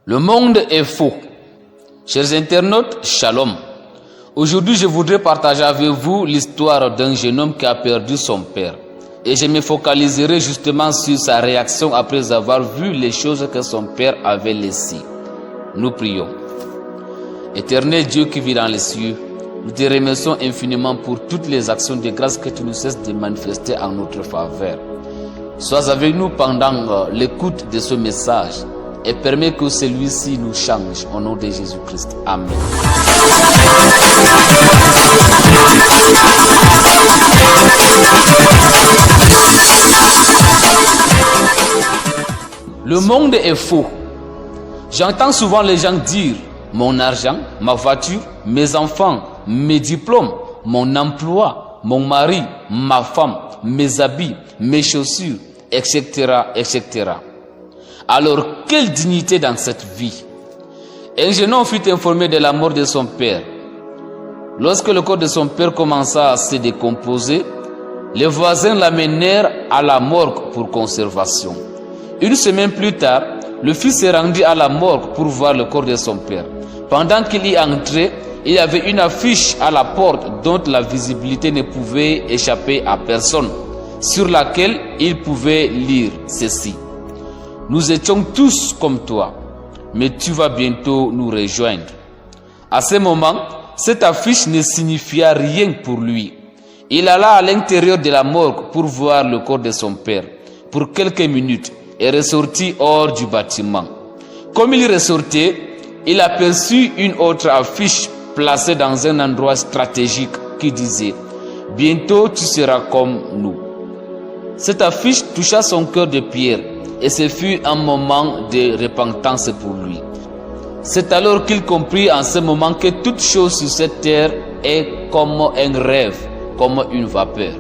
Le monde est faux. Chers internautes, shalom. Aujourd'hui, je voudrais partager avec vous l'histoire d'un jeune homme qui a perdu son père. Et je me focaliserai justement sur sa réaction après avoir vu les choses que son père avait laissées. Nous prions. Éternel Dieu qui vit dans les cieux, nous te remercions infiniment pour toutes les actions de grâce que tu nous cesses de manifester en notre faveur. Sois avec nous pendant l'écoute de ce message et permets que celui-ci nous change au nom de Jésus-Christ. Amen. Le monde est faux. J'entends souvent les gens dire mon argent, ma voiture, mes enfants, mes diplômes, mon emploi, mon mari, ma femme, mes habits, mes chaussures, etc., etc. Alors, quelle dignité dans cette vie? Un jeune homme fut informé de la mort de son père. Lorsque le corps de son père commença à se décomposer, les voisins l'amenèrent à la morgue pour conservation. Une semaine plus tard, le fils s'est rendu à la morgue pour voir le corps de son père. Pendant qu'il y entrait, il y avait une affiche à la porte dont la visibilité ne pouvait échapper à personne, sur laquelle il pouvait lire ceci. Nous étions tous comme toi, mais tu vas bientôt nous rejoindre. À ce moment, cette affiche ne signifia rien pour lui. Il alla à l'intérieur de la morgue pour voir le corps de son père pour quelques minutes et ressortit hors du bâtiment. Comme il ressortait, il aperçut une autre affiche placée dans un endroit stratégique qui disait « Bientôt tu seras comme nous ». Cette affiche toucha son cœur de pierre et ce fut un moment de repentance pour lui. C'est alors qu'il comprit en ce moment que toute chose sur cette terre est comme un rêve, comme une vapeur.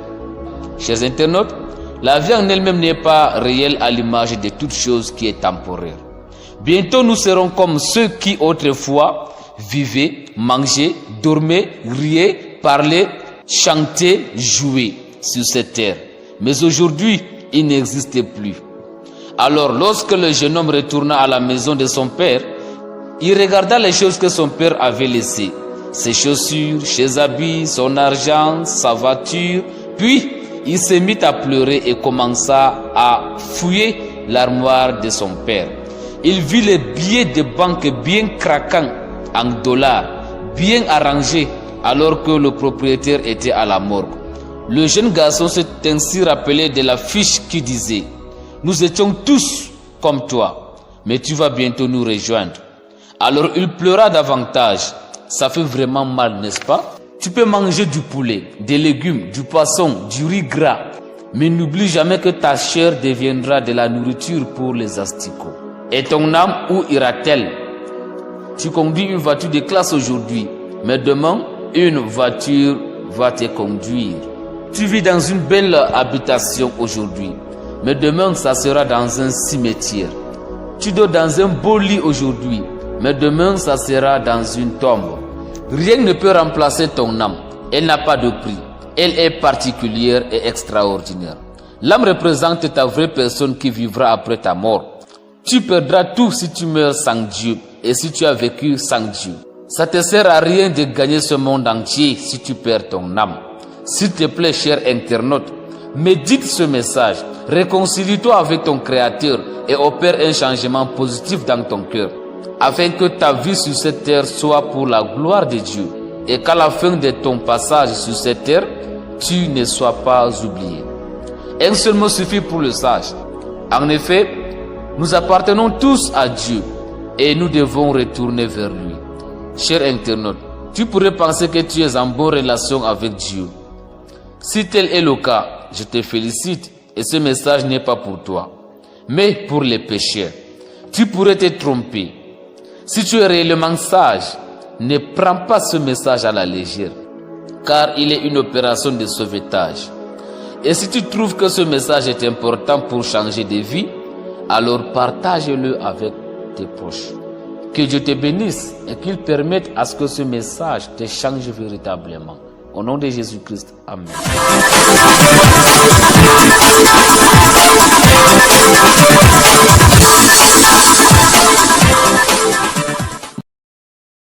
Chers internautes, la vie en elle-même n'est pas réelle à l'image de toute chose qui est temporaire. Bientôt nous serons comme ceux qui autrefois vivaient, mangeaient, dormaient, riaient, parlaient, chantaient, jouaient sur cette terre. Mais aujourd'hui, il n'existe plus. Alors lorsque le jeune homme retourna à la maison de son père, il regarda les choses que son père avait laissées. Ses chaussures, ses habits, son argent, sa voiture. Puis, il se mit à pleurer et commença à fouiller l'armoire de son père. Il vit les billets de banque bien craquants en dollars, bien arrangés, alors que le propriétaire était à la morgue. Le jeune garçon s'est ainsi rappelé de la fiche qui disait « Nous étions tous comme toi, mais tu vas bientôt nous rejoindre ». Alors il pleura davantage. Ça fait vraiment mal, n'est-ce pas? Tu peux manger du poulet, des légumes, du poisson, du riz gras, mais n'oublie jamais que ta chair deviendra de la nourriture pour les asticots. Et ton âme, où ira-t-elle? Tu conduis une voiture de classe aujourd'hui, mais demain, une voiture va te conduire. Tu vis dans une belle habitation aujourd'hui, mais demain, ça sera dans un cimetière. Tu dors dans un beau lit aujourd'hui, mais demain, ça sera dans une tombe. Rien ne peut remplacer ton âme. Elle n'a pas de prix. Elle est particulière et extraordinaire. L'âme représente ta vraie personne qui vivra après ta mort. Tu perdras tout si tu meurs sans Dieu et si tu as vécu sans Dieu. Ça ne te sert à rien de gagner ce monde entier si tu perds ton âme. S'il te plaît, cher internaute, médite ce message. Réconcilie-toi avec ton Créateur et opère un changement positif dans ton cœur, afin que ta vie sur cette terre soit pour la gloire de Dieu et qu'à la fin de ton passage sur cette terre, tu ne sois pas oublié. Un seul mot suffit pour le sage. En effet, nous appartenons tous à Dieu et nous devons retourner vers lui. Cher internaute, tu pourrais penser que tu es en bonne relation avec Dieu. Si tel est le cas, je te félicite et ce message n'est pas pour toi, mais pour les pécheurs. Tu pourrais te tromper. Si tu es réellement sage, ne prends pas ce message à la légère, car il est une opération de sauvetage. Et si tu trouves que ce message est important pour changer de vie, alors partage-le avec tes proches. Que Dieu te bénisse et qu'il permette à ce que ce message te change véritablement. Au nom de Jésus-Christ, Amen.